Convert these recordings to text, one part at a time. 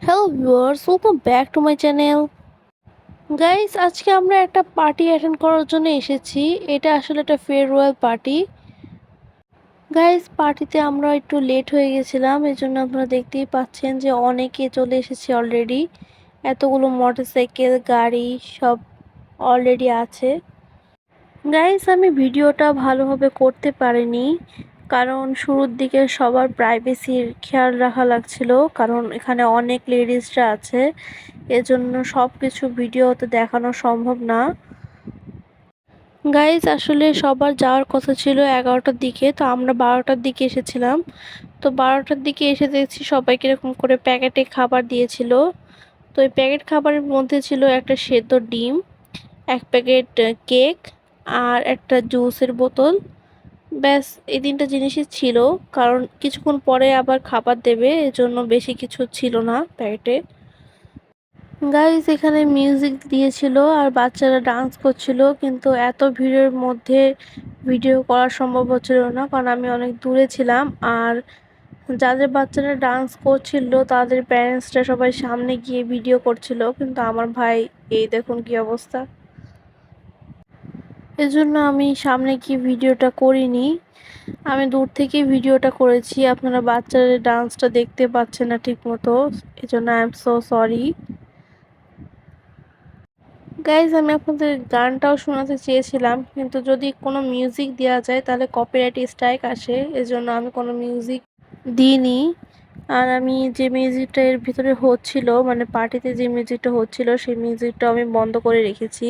Hello viewers, welcome back to my channel. Guys, আজকে আমরা একটা পার্টি অ্যাটেন্ড করার জন্য এসেছি। এটা আসলে একটা ফেয়ারওয়েল পার্টি। গাইস, পার্টিতে আমরা একটু লেট হয়ে গেছিলাম, এজন্য আপনারা দেখতেই পাচ্ছেন যে অনেকে চলে এসেছে অলরেডি। এতগুলো মোটরসাইকেল গাড়ি সব অলরেডি আছে। গাইস, আমি ভিডিওটা ভালোভাবে করতে পারিনি, কারণ শুরুর দিকে সবার প্রাইভেসির খেয়াল রাখা লাগছিল, কারণ এখানে অনেক লেডিসরা আছে, এজন্য সব কিছু ভিডিওতে দেখানো সম্ভব না। গাইস, আসলে সবার যাওয়ার কথা ছিল 11টার দিকে, তো আমরা 12টার দিকে এসেছিলাম। তো 12টার দিকে এসে দেখছি সবাই কিরকম করে প্যাকেটে খাবার দিয়েছিল। তো এই প্যাকেট খাবারের মধ্যে ছিল একটা সেদ্ধ ডিম, এক প্যাকেট কেক আর একটা জুসের বোতল। ব্যাস, এই 3টা জিনিসই ছিল, কারণ কিছুক্ষণ পরে আবার খাবার দেবে, এজন্য বেশি কিছু ছিল না প্যাকেটে। গাইস, এখানে মিউজিক দিয়েছিল আর বাচ্চারা ডান্স করছিল, কিন্তু এত ভিড়ের মধ্যে ভিডিও করা সম্ভব হচ্ছিল না, কারণ আমি অনেক দূরে ছিলাম। আর যাদের বাচ্চারা ডান্স করছিল তাদের প্যারেন্টসরা সবাই সামনে গিয়ে ভিডিও করছিল, কিন্তু আমার ভাই এই দেখুন কি অবস্থা। এজন্য আমি সামনে গিয়ে ভিডিওটা করিনি, আমি দূর থেকে ভিডিওটা করেছি। আপনারা বাচ্চাদের ডান্সটা দেখতে পাচ্ছেন না ঠিক মতো, এজন্য I am so sorry. Guys, আমি আপনাদের গানটাও শোনাতে চেয়েছিলাম, কিন্তু যদি কোনো মিউজিক দেওয়া যায় তাহলে কপিরাইট স্ট্রাইক আসে, এজন্য আমি কোনো মিউজিক দিইনি। আর আমি যে মিউজিকটা এর ভিতরে হচ্ছিল, মানে পার্টিতে যে মিউজিকটা হচ্ছিল, সেই মিউজিকটা আমি বন্ধ করে রেখেছি,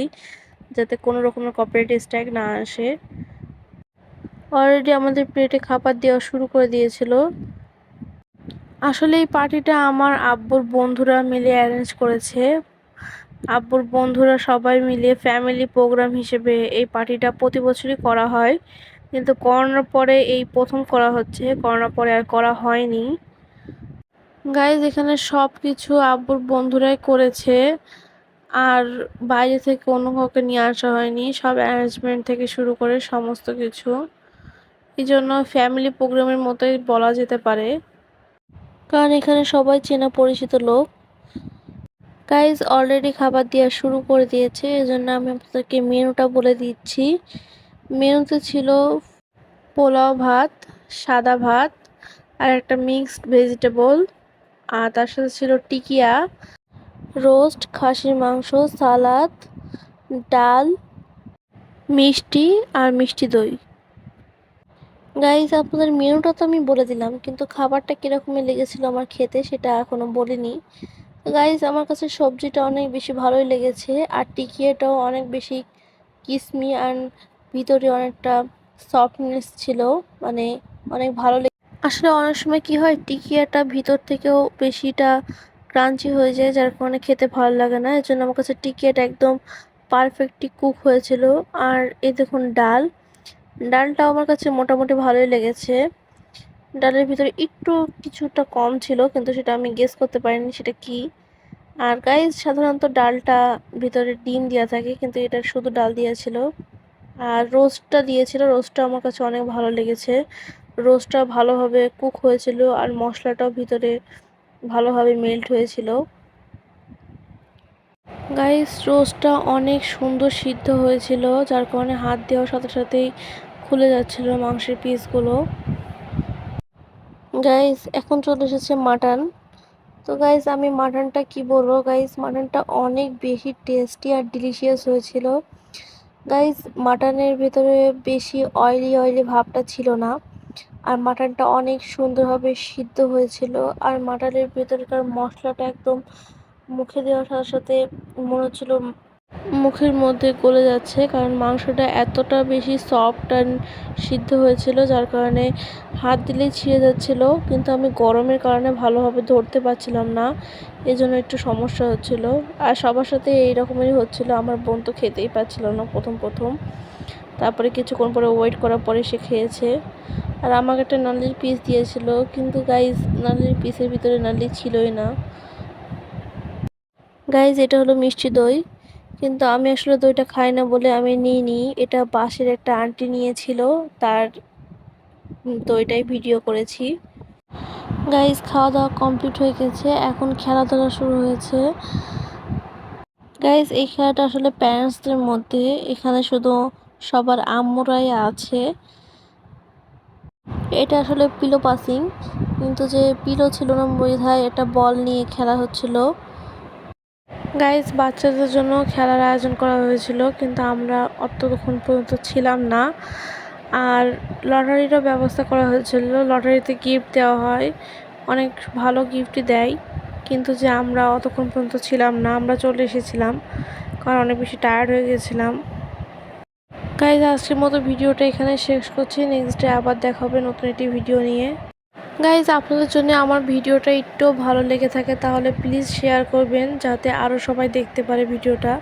যাতে কোনো রকমের কপিরাইট স্ট্রাইক না আসে। অলরেডি আমাদের প্লেটে খাবার দেওয়া শুরু করে দিয়েছিল। আসলে এই পার্টিটা আমার আব্বুর বন্ধুরা মিলে অ্যারেঞ্জ করেছে। আব্বুর বন্ধুরা সবাই মিলে ফ্যামিলি প্রোগ্রাম হিসেবে এই পার্টিটা প্রতি বছরই করা হয়, কিন্তু করোনার পরে এই প্রথম করা হচ্ছে, করোনার পরে আর করা হয়নি। গাইজ, এখানে সব কিছু আব্বুর বন্ধুরাই করেছে, আর বাইরে থেকে অন্য কাউকে নিয়ে আসা হয়নি, সব অ্যারেঞ্জমেন্ট থেকে শুরু করে সমস্ত কিছু। এই জন্য ফ্যামিলি প্রোগ্রামের মতোই বলা যেতে পারে, কারণ এখানে সবাই চেনা পরিচিত লোক। গাইজ, অলরেডি খাবার দেওয়া শুরু করে দিয়েছে, এজন্য আমি আপনাদেরকে মেনুটা বলে দিচ্ছি। মেনুতে ছিল পোলাও ভাত, সাদা ভাত, আর একটা মিক্সড ভেজিটেবল, আর তার সাথে ছিল টিকিয়া, রোস্ট, খাসির মাংস, সালাদ, ডাল, মিষ্টি আর মিষ্টি দই। গাইজ, আপনাদের মেনুটা তো আমি বলে দিলাম, কিন্তু খাবারটা কীরকমই লেগেছিল আমার খেতে সেটা এখনও বলিনি। গাইজ, আমার কাছে সবজিটা অনেক বেশি ভালোই লেগেছে, আর টিকিয়াটাও অনেক বেশি কিসমি আর ভিতরে অনেকটা সফটনেস ছিল, মানে অনেক ভালো আসলে অনেক সময় কি হয়, টিকিয়াটা ভিতর থেকেও বেশিটা ক্রাঞ্চি হয়ে যায়, যার কারণে খেতে ভালো লাগে না, এর জন্য আমার কাছে টিকিয়াটা একদম পারফেক্টলি কুক হয়েছিল। আর এই দেখুন ডালটাও আমার কাছে মোটামুটি ভালোই লেগেছে। ডালের ভিতরে একটু কিছুটা কম ছিল, কিন্তু সেটা আমি গেস করতে পারিনি সেটা কি। আর গাইজ, সাধারণত ডালটা ভিতরে ডিম দেওয়া থাকে, কিন্তু এটা শুধু ডাল দেওয়া ছিল। আর রোস্টটা দিয়েছিল, রোস্টটা আমার কাছে অনেক ভালো লেগেছে, রোস্টটা ভালোভাবে কুক হয়েছিল আর মশলাটাও ভিতরে ভালোভাবে মেল্ট হয়েছিল। গাইস, রোস্টটা অনেক সুন্দর সিদ্ধ হয়েছিল, যার কারণে হাত দেওয়ার সাথে সাথেই খুলে যাচ্ছিল মাংসের পিসগুলো। গাইস, এখন চলে এসেছে মাটন। তো গাইস, আমি মাটনটা কি বলবো, গাইস মাটনটা অনেক বেশি টেস্টি আর ডিলিশিয়াস হয়েছিল। গাইস, মাটনের ভেতরে বেশি অয়েলি অয়েলি ভাবটা ছিল না, আর মাটনটা অনেক সুন্দরভাবে সিদ্ধ হয়েছিল, আর মাটনের ভেতরকার মশলাটা একদম মুখে দেওয়ার সাথে সাথে মনে হচ্ছিল মুখের মধ্যে গলে যাচ্ছে, কারণ মাংসটা এতটা বেশি সফট অ্যান্ড সিদ্ধ হয়েছিল, যার কারণে হাত দিলেই ছিঁড়ে যাচ্ছিল, কিন্তু আমি গরমের কারণে ভালোভাবে ধরতে পারছিলাম না, এজন্য একটু সমস্যা হচ্ছিল। আর সবার সাথে এই রকমেরই হচ্ছিল, আমার বোন তো খেতেই পাচ্ছিল না প্রথম প্রথম, তারপরে কিছুক্ষণ পরে ওয়েট করার পরে সে খেয়েছে। আর আমাকে একটা নালির পিস দিয়েছিল, কিন্তু গাইজ, নালির পিসের ভিতরে নালি ছিলই না। গাইজ, এটা হলো মিষ্টি দই, কিন্তু আমি আসলে দইটা খাই না বলে আমি নিইনি, এটা পাশের একটা আন্টি নিয়েছিল, তার দইটাই ভিডিও করেছি। গাইজ খাওয়া দাওয়া কমপ্লিট হয়ে গেছে, এখন খেলাধুলা শুরু হয়েছে। গাইজ এই খেলাটা আসলে প্যারেন্টসদের মধ্যে, এখানে শুধু সবার আম্মুরাই আছে। এটা আসলে পিলো পাসিং, কিন্তু যে পিলো ছিল না বোধহয় এটা বল নিয়ে খেলা হচ্ছিল। গাইজ বাচ্চাদের জন্য খেলার আয়োজন করা হয়েছিল, কিন্তু আমরা অতক্ষণ পর্যন্ত ছিলাম না। আর লটারিরও ব্যবস্থা করা হয়েছিল, লটারিতে গিফট দেওয়া হয়, অনেক ভালো গিফটই দেয়, কিন্তু যে আমরা অতক্ষণ পর্যন্ত ছিলাম না, আমরা চলে এসেছিলাম কারণ অনেক বেশি টায়ার্ড হয়ে গেছিলাম। গাইজ আজকের মতো ভিডিওটা এখানে শেষ করছি, নেক্সট ডে আবার দেখা হবে নতুন একটি ভিডিও নিয়ে। গাইজ আপনাদের জন্য আমার ভিডিওটা একটু ভালো লেগে থাকে তাহলে প্লিজ শেয়ার করবেন, যাতে আরও সবাই দেখতে পারে ভিডিওটা।